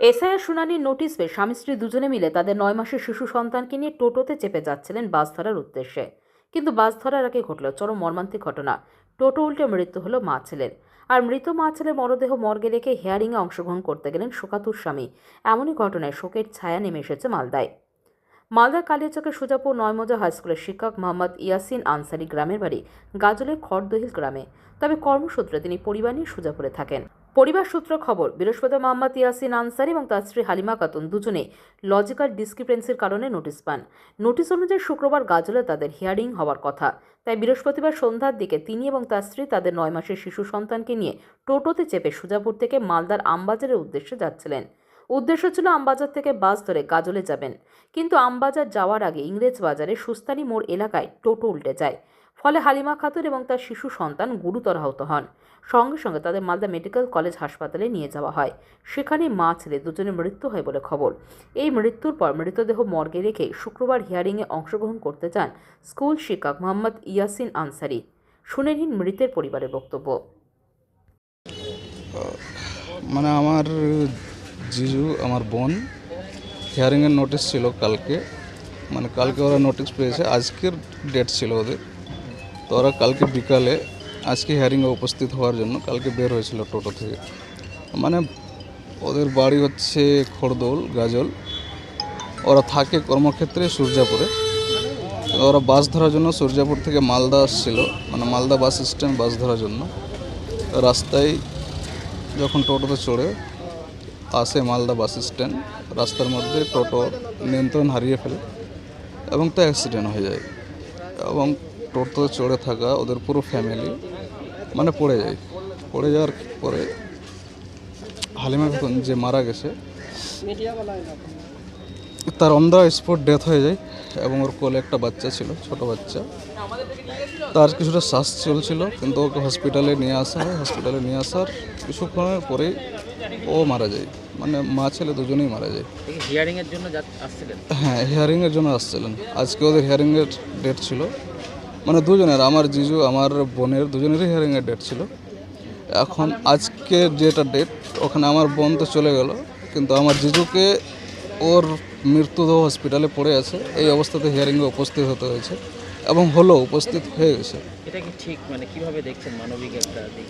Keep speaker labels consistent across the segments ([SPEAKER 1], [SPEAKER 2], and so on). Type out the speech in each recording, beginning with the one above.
[SPEAKER 1] SIR শুনানির notice পেয়ে স্বামী স্ত্রী দুজনে মিলে তাদের ৯ মাসের শিশু সন্তানকে নিয়ে টোটোতে চেপে যাচ্ছিলেন বাস ধরার উদ্দেশ্যে। কিন্তু বাস ধরার আগে ঘটল চরম মর্মান্তিক ঘটনা। টোটো উল্টে মৃত্যু হলো মা ছেলের। আর মৃত মা ছেলের মরদেহ মর্গে রেখে হিয়ারিংয়ে অংশগ্রহণ করতে গেলেন শোকাতুর স্বামী। এমনই ঘটনায় শোকের ছায়া নেমে এসেছে মালদায়। মালদার কালিয়াচকের সুজাপুর নয়মজা হাইস্কুলের শিক্ষক মোহাম্মদ ইয়াসিন আনসারি গ্রামের বাড়ি গাজলের খড়দহিল গ্রামে। তবে কর্মসূত্রে তিনি পরিবার নিয়ে সুজাপুরে থাকেন। পরিবার সূত্র খবর, বৃহস্পতিবার মোহাম্মদ ইয়াসিন আনসারি এবং তার স্ত্রী হালিমা খাতুন দুজনে লজিক্যাল ডিসক্রিপেন্সির কারণে নোটিশ পান। নোটিশ অনুযায়ী শুক্রবার গাজলে তাদের হিয়ারিং হওয়ার কথা। তাই বৃহস্পতিবার সন্ধ্যার দিকে তিনি এবং তার স্ত্রী তাদের ৯ মাসের শিশু সন্তানকে নিয়ে টোটোতে চেপে সুজাপুর থেকে মালদার আমবাজারের উদ্দেশ্যে যাচ্ছিলেন। উদ্দেশ্য ছিল আমবাজার থেকে বাস ধরে গাজলে যাবেন। কিন্তু আমবাজার যাওয়ার আগে ইংরেজ বাজারে সুস্তানি মোড় এলাকায় টোটো উল্টে যায়। ফলে হালিমা খাতুন এবং তার শিশু সন্তান গুরুতর আহত হন। সঙ্গে সঙ্গে তাদের মালদা মেডিকেল কলেজ হাসপাতালে নিয়ে যাওয়া হয়। সেখানে মা ছেলে দুজনের মৃত্যু হয় বলে খবর। এই মৃত্যুর পর মৃতদেহ মর্গে রেখে শুক্রবার হিয়ারিংয়ে অংশগ্রহণ করতে যান স্কুল শিক্ষক মোহাম্মদ ইয়াসিন আনসারি। শুনে নিন মৃতের পরিবারের বক্তব্য।
[SPEAKER 2] মানে আমার জিজু, আমার বোন হিয়ারিংয়ের নোটিশ ছিল কালকে। মানে কালকে ওরা নোটিশ পেয়েছে, আজকের ডেট ছিল ওদের। তো ওরা কালকে বিকালে আজকে হিয়ারিংয়ে উপস্থিত হওয়ার জন্য কালকে বের হয়েছিল টোটো থেকে। মানে ওদের বাড়ি হচ্ছে খড়দৌল গাজল, ওরা থাকে কর্মক্ষেত্রে সূর্যাপুরে। ওরা বাস ধরার জন্য সূর্যাপুর থেকে মালদা আসছিল, মানে মালদা বাস স্ট্যান্ড বাস ধরার জন্য। রাস্তায় যখন টোটোতে চড়ে আসে মালদা বাস স্ট্যান্ড, রাস্তার মধ্যে টোটো নিয়ন্ত্রণ হারিয়ে ফেলে এবং তো অ্যাক্সিডেন্ট হয়ে যায়। এবং টোটোতে চড়ে থাকা ওদের পুরো ফ্যামিলি মানে পড়ে যায়। পড়ে যাওয়ার পরে হালিমা খাতুন যে মারা গেছে, তার অন দ্য স্পট ডেথ হয়ে যায়। এবং ওর কোলে একটা বাচ্চা ছিল, ছোট বাচ্চা। তার কিছুটা শ্বাস চলছিল, কিন্তু ওকে হসপিটালে নিয়ে আসা হয়। হসপিটালে নিয়ে আসার কিছুক্ষণের পরেই ও মারা যায়। মানে মা ছেলে দুজনেই মারা যায়।
[SPEAKER 3] হিয়ারিংয়ের জন্য আসছিলেন?
[SPEAKER 2] হ্যাঁ, হিয়ারিংয়ের জন্য আসছিলেন। আজকে ওদের হিয়ারিংয়ের ডেট ছিল, মানে দুজনের, আমার জিজু আমার বোনের দুজনেরই হিয়ারিংয়ের ডেট ছিল। এখন আজকে যেটা ডেট, ওখানে আমার বোন তো চলে গেল, কিন্তু আমার জিজুকে ওর মৃত্যুদেহ হসপিটালে পড়ে আছে। এই অবস্থাতে হিয়ারিংয়ে উপস্থিত হতে হয়েছে এবং উপস্থিত হয়ে গেছে।
[SPEAKER 3] এটা কি ঠিক, মানে কিভাবে দেখছেন মানবিক একটা দিক?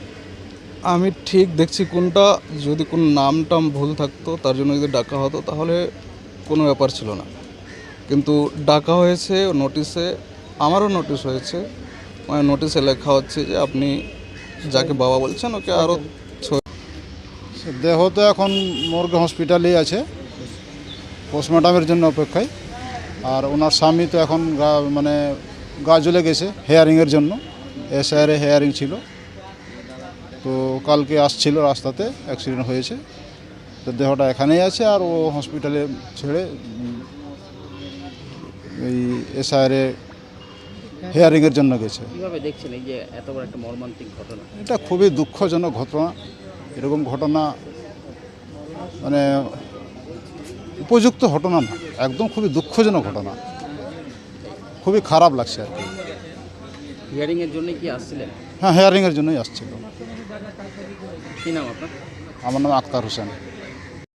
[SPEAKER 2] আমি ঠিক দেখছি কোনটা। যদি কোনো নাম টাম ভুল থাকতো, তার জন্য যদি ডাকা হতো তাহলে কোনো ব্যাপার ছিল না। কিন্তু ডাকা হয়েছে নোটিশে, আমারও নোটিশ হয়েছে। মানে নোটিশে লেখা হচ্ছে যে আপনি যাকে বাবা বলছেন ওকে আরও।
[SPEAKER 4] দেহ তো এখন মর্গে হসপিটালেই আছে, পোস্টমর্টমের জন্য অপেক্ষায়। আর ওনার স্বামী তো এখন মানে গাজলে গেছে হেয়ারিংয়ের জন্য। এসআইআর হেয়ারিং ছিল, তো কালকে আসছিল, রাস্তাতে অ্যাক্সিডেন্ট হয়েছে। তো দেহটা এখানেই আছে, আর ও হসপিটালে ছেড়ে এই এসআইআর হেয়ারিংয়ের জন্য গেছে।
[SPEAKER 3] কীভাবে দেখছেন এই যে এত বড় একটা মর্মান্তিক ঘটনা?
[SPEAKER 4] এটা খুবই দুঃখজনক ঘটনা। এরকম ঘটনা মানে উপযুক্ত ঘটনা না, একদম খুবই দুঃখজনক ঘটনা। খুবই খারাপ লাগছে আর কি।
[SPEAKER 3] হিয়ারিংয়ের জন্য কি আসছিলেন?
[SPEAKER 4] হ্যাঁ, হেয়ারিংয়ের জন্যই আসছিল।
[SPEAKER 3] কী নাম আপনার?
[SPEAKER 4] আমার নাম আক্তার হোসেন।